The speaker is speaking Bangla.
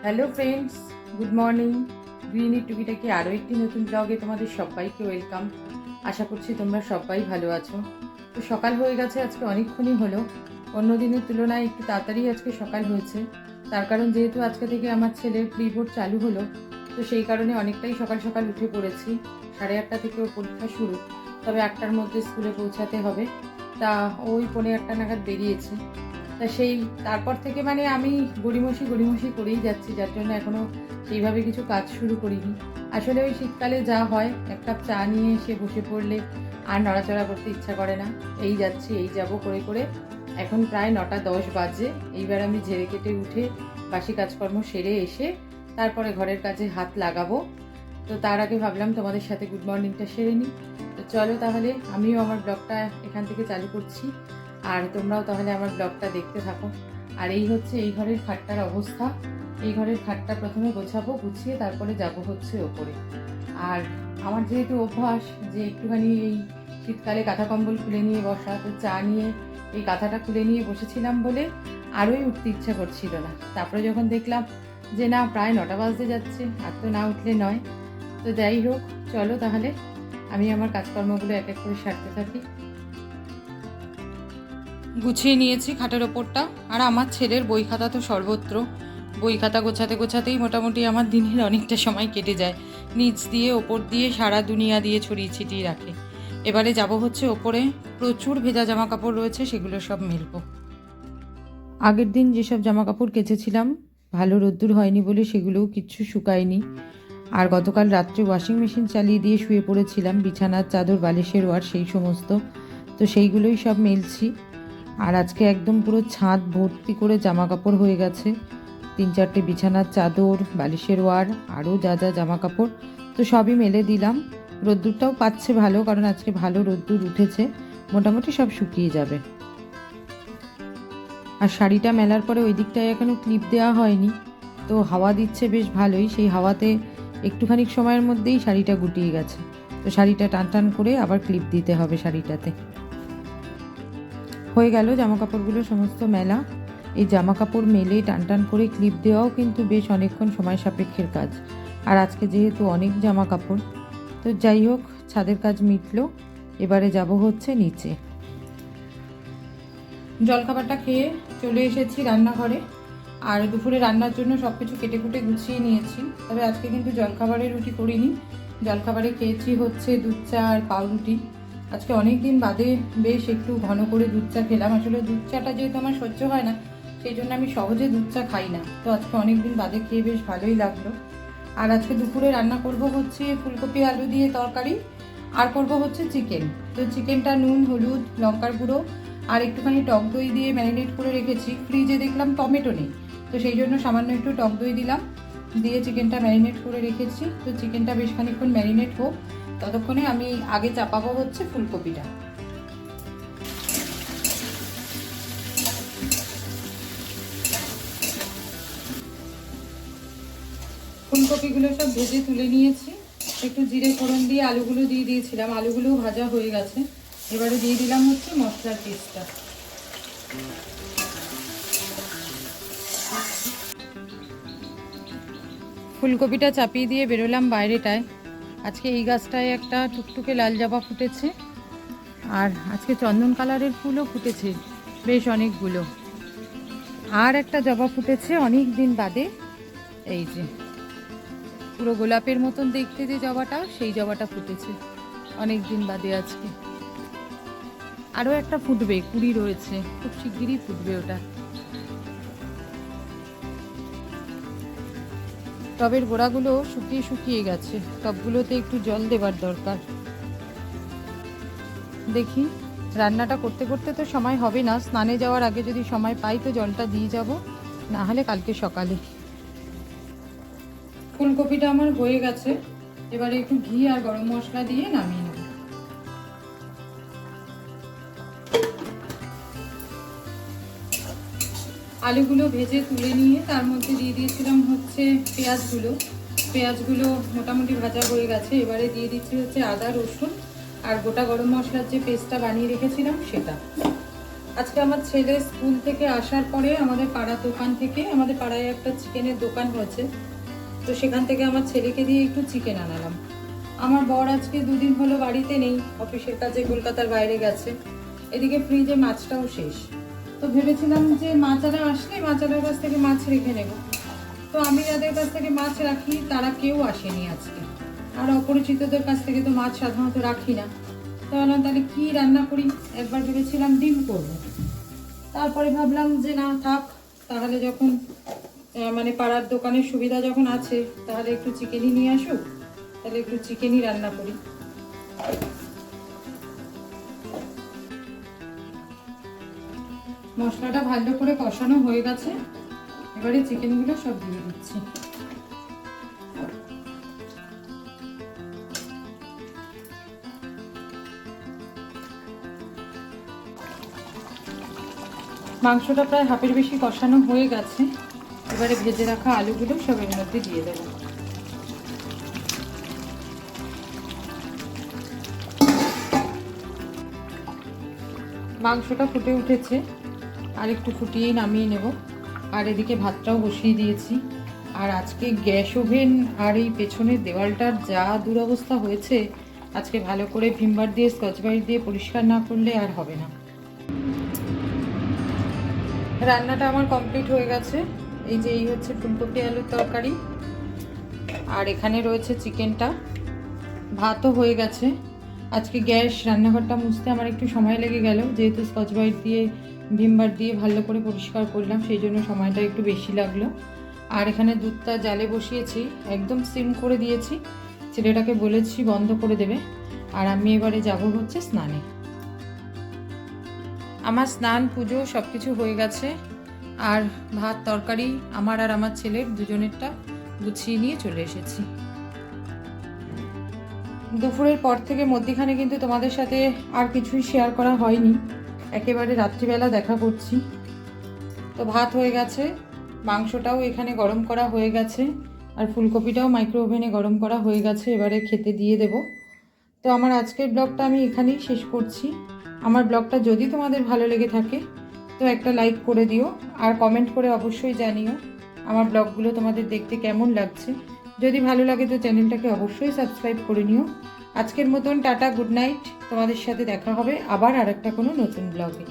Hello friends, good morning. গৃহিণীর টুকিটাকি আরও একটি নতুন ব্লগে তোমাদের সবাইকে ওয়েলকাম। আশা করছি তোমরা সবাই ভালো আছো। তো সকাল হয়ে গেছে, আজকে অনেকক্ষণই হলো। অন্য দিনের তুলনায় একটু তাড়াতাড়ি আজকে সকাল হয়েছে। তার কারণ যেহেতু আজকে থেকে আমার ছেলের প্রি বোর্ড চালু হলো, তো সেই কারণে অনেকটাই সকাল সকাল উঠে পড়েছি। 8:30 থেকে ওর পরীক্ষা শুরু, তবে 8টার মধ্যে স্কুলে পৌঁছাতে হবে। তা ওই 8:45 নাগাদ বেরিয়েছে। তা সেই তারপর থেকে মানে আমি গড়িমসি করেই যাচ্ছি, যার জন্য এখনও সেইভাবে কিছু কাজ শুরু করিনি। আসলে ওই শীতকালে যা হয়, এক কাপ চা নিয়ে এসে বসে পড়লে আর নড়াচড়া করতে ইচ্ছা করে না। এই যাচ্ছি এই যাব করে করে এখন প্রায় 9টা 10 বাজে। এইবার আমি ঝেড়ে কেটে উঠে বাসি কাজকর্ম সেরে এসে তারপরে ঘরের কাজে হাত লাগাবো। তো তার আগে ভাবলাম তোমাদের সাথে গুড মর্নিংটা সেরে নিই। তো চলো তাহলে আমিও আমার ব্লগটা এখান থেকে চালু করছি, আর তোমরাও তাহলে আমার ব্লগটা দেখতে থাকো। আর এই হচ্ছে এই ঘরের খাটটার অবস্থা। এই ঘরের খাটটা প্রথমে গোছাবো, গুছিয়ে তারপরে যাব হচ্ছে ওপরে। আর আমার যেহেতু অভ্যাস যে একটুখানি এই শীতকালে কাঁথা কম্বল খুলে নিয়ে বসা, তো চা নিয়ে এই কাঁথাটা খুলে নিয়ে বসেছিলাম বলে আরোই উঠতে ইচ্ছা করছিল না। তারপরে যখন দেখলাম যে না, প্রায় 9টা বাজতে যাচ্ছে, আর তো না উঠলে নয়। তো যাই হোক, চলো তাহলে আমি আমার কাজকর্মগুলো এক এক করে সারতে থাকি। গুছিয়ে নিয়েছি খাটের ওপরটা, আর আমার ছেলের বই খাতা তো সর্বত্র। বই খাতা গোছাতে গোছাতেই মোটামুটি আমার দিনের অনেকটা সময় কেটে যায়। নিচ দিয়ে ওপর দিয়ে সারা দুনিয়া দিয়ে ছড়িয়ে ছিটিয়ে রাখে। এবারে যাব হচ্ছে ওপরে। প্রচুর ভেজা জামা কাপড় রয়েছে, সেগুলো সব মেলবো। আগের দিন যেসব জামা কাপড় কেচেছিলাম, ভালো রোদ্দুর হয়নি বলে সেগুলোও কিচ্ছু শুকায়নি। আর গতকাল রাত্রে ওয়াশিং মেশিন চালিয়ে দিয়ে শুয়ে পড়েছিলাম, বিছানার চাদর, বালিশের ওয়ার, সেই সমস্ত। তো সেইগুলোই সব মেলছি। আর আজকে একদম পুরো ছাদ ভর্তি করে জামা কাপড় হয়ে গেছে। 3-4টে বিছানার চাদর, বালিশের ওয়ার, আরও যা যা জামা কাপড়, তো সবই মেলে দিলাম। রোদ্দুরটাও পাচ্ছে ভালো, কারণ আজকে ভালো রোদ্দুর উঠেছে। মোটামুটি সব শুকিয়ে যাবে। আর শাড়িটা মেলার পরে ওই দিকটায় এখনও ক্লিপ দেওয়া হয়নি, তো হাওয়া দিচ্ছে বেশ ভালোই। সেই হাওয়াতে একটুখানি সময়ের মধ্যেই শাড়িটা গুটিয়ে গেছে। তো শাড়িটা টান টান করে আবার ক্লিপ দিতে হবে শাড়িটাতে। হয়ে গেল জামা কাপড়গুলো সমস্ত মেলা। এই জামা কাপড় মেলে টান টান করে ক্লিপ দেওয়াও কিন্তু বেশ অনেকক্ষণ সময় সাপেক্ষের কাজ। আর আজকে যেহেতু অনেক জামা কাপড়, তো যাই হোক, ছাদের কাজ মিটলো। এবারে যাব হচ্ছে নিচে। জলখাবারটা খেয়ে চলে এসেছি রান্নাঘরে। আর দুপুরে রান্নার জন্য সব কিছু কেটে কুটে গুছিয়ে নিয়েছি। তবে আজকে কিন্তু জলখাবারে রুটি করিনি। জলখাবারে খেয়েছি হচ্ছে দুধ চা আর পাউরুটি। আজকে অনেক দিন বাদে বেশ একটু ঘন করে দুধ চা খেলাম। আসলে দুধ চাটা যেহেতু আমার সহ্য হয় না, সেই জন্য আমি সহজে দুধ চা খাই না। তো আজকে অনেক দিন বাদে খেয়ে বেশ ভালোই লাগলো। আর আজকে দুপুরে রান্না করব হচ্ছে ফুলকপি আলু দিয়ে তরকারি, আর করব হচ্ছে চিকেন। তো চিকেনটা নুন, হলুদ, লঙ্কার গুঁড়ো আর একটুখানি টক দই দিয়ে ম্যারিনেট করে রেখেছি। ফ্রিজে দেখলাম টমেটো নেই, তো সেই জন্য সামান্য একটু টক দই দিলাম, দিয়ে চিকেনটা ম্যারিনেট করে রেখেছি। তো চিকেনটা বেশ খানিকক্ষণ ম্যারিনেট হোক, ততক্ষণে আমি আগে চাপাবো হচ্ছে ফুলকপিটা। ফুলকপিগুলো সব ভেজে তুলে নিয়েছি। একটু জিরে ফোড়ন দিয়ে আলুগুলো দিয়ে দিয়েছিলাম, আলুগুলোও ভাজা হয়ে গেছে। এবারে দিয়ে দিলাম হচ্ছে মশলার পেস্টটা। ফুলকপিটা চাপিয়ে দিয়ে বেরোলাম বাইরেটায়। আজকে এই গাছটায় একটা টুকটুকে লাল জবা ফুটেছে, আর আজকে চন্দন কালারের ফুলও ফুটেছে বেশ অনেকগুলো। আর একটা জবা ফুটেছে অনেক দিন বাদে, এই যে পুরো গোলাপের মতন দেখতে যে জবাটা, সেই জবাটা ফুটেছে অনেক দিন বাদে আজকে। আরও একটা ফুটবে, কুড়ি রয়েছে, খুব শিগগিরই ফুটবে ওটা। টবের গোড়াগুলো শুকিয়ে শুকিয়ে গেছে, টবগুলোতে একটু জল দেবার দরকার। দেখি, রান্নাটা করতে করতে তো সময় হবে না। স্নানে যাওয়ার আগে যদি সময় পাই তো জলটা দিয়ে যাব, না হলে কালকে সকালে। ফুলকপিটা আমার হয়ে গেছে, এবারে একটু ঘি আর গরম মশলা দিয়ে নামিয়ে নেব। আলুগুলো ভেজে তুলে নিয়ে তার মধ্যে দিয়ে দিয়েছিলাম হচ্ছে পেঁয়াজগুলো মোটামুটি ভাজা হয়ে গেছে। এবারে দিয়ে দিচ্ছি হচ্ছে আদা, রসুন আর গোটা গরম মশলার যে পেস্টটা বানিয়ে রেখেছিলাম সেটা। আজকে আমার ছেলে স্কুল থেকে আসার পরে আমাদের পাড়ার দোকান থেকে, আমাদের পাড়ায় একটা চিকেনের দোকান হয়েছে, তো সেখান থেকে আমার ছেলেকে দিয়ে একটু চিকেন আনালাম। আমার বর আজকে 2 দিন হলো বাড়িতে নেই, অফিসের কাজে কলকাতার বাইরে গেছে। এদিকে ফ্রিজে মাছটাও শেষ, তো ভেবেছিলাম যে মাছারা আসলে মাছারার কাছ থেকে মাছ রেখে নেব। তো আমি যাদের কাছ থেকে মাছ রাখি তারা কেউ আসেনি আজকে, আর অপরিচিতদের কাছ থেকে তো মাছ সাধারণত রাখি না। তো ভাবলাম তাহলে কী রান্না করি, একবার ভেবেছিলাম ডিম করবো, তারপরে ভাবলাম যে না থাক, তাহলে যখন মানে পাড়ার দোকানের সুবিধা যখন আছে তাহলে একটু চিকেনই নিয়ে আসুক, তাহলে একটু চিকেনই রান্না করি। মশলাটা ভালো করে কষানো হয়ে গেছে, এবারে চিকেনগুলো সব দিয়ে দিচ্ছি। মাংসটা প্রায় হাফের বেশি কষানো হয়ে গেছে, এবারে ভেজে রাখা আলুগুলো সব এর মধ্যে দিয়ে দেবো। মাংসটা ফুটে উঠেছে, আর একটু ফুটিয়েই নামিয়ে নেব। আর এদিকে ভাতটাও বসিয়ে দিয়েছি। আর আজকে গ্যাস ওভেন আর এই পেছনের দেওয়ালটার যা দুরবস্থা হয়েছে, আজকে ভালো করে ভিমবার দিয়ে স্কচ ব্রাইট দিয়ে পরিষ্কার না করলে আর হবে না। রান্নাটা আমার কমপ্লিট হয়ে গেছে। এই হচ্ছে ফুলকপি আলুর তরকারি, আর এখানে রয়েছে চিকেনটা। ভাতও হয়ে গেছে। আজকে গ্যাস রান্নাঘরটা মুছতে আমার একটু সময় লেগে গেল, যেহেতু স্কচ ব্রাইট দিয়ে ভিমবার দিয়ে ভালো করে পরিষ্কার করলাম, সেই জন্য সময়টা একটু বেশি লাগলো। আর এখানে দুধটা জালে বসিয়েছি, একদম সিম করে দিয়েছি, ছেলেটাকে বলেছি বন্ধ করে দেবে। আর আমি এবারে যাব হচ্ছে স্নানে। আমার স্নান পুজো সব কিছু হয়ে গেছে, আর ভাত তরকারি আমার আর আমার ছেলের দুজনেরটা গুছিয়ে নিয়ে চলে এসেছি। দুপুরের পর থেকে মধ্যিখানে কিন্তু তোমাদের সাথে আর কিছুই শেয়ার করা হয়নি, একেবারে রাত্রিবেলা দেখা করছি। তো ভাত হয়ে গেছে, মাংসটাও এখানে গরম করা হয়ে গেছে, আর ফুলকপিটাও মাইক্রো ওভেনে গরম করা হয়ে গেছে, এবারে খেতে দিয়ে দেব। তো আমার আজকের ব্লগটা আমি এখানেই শেষ করছি। আমার ব্লগটা যদি তোমাদের ভালো লেগে থাকে তো একটা লাইক করে দিও, আর কমেন্ট করে অবশ্যই জানিও আমার ব্লগগুলো তোমাদের দেখতে কেমন লাগছে। যদি ভালো লাগে তো চ্যানেলটাকে অবশ্যই সাবস্ক্রাইব করে নিও। আজকের মতন টাটা, গুড নাইট। তোমাদের সাথে দেখা হবে আবার আরেকটা কোনো নতুন ব্লগে।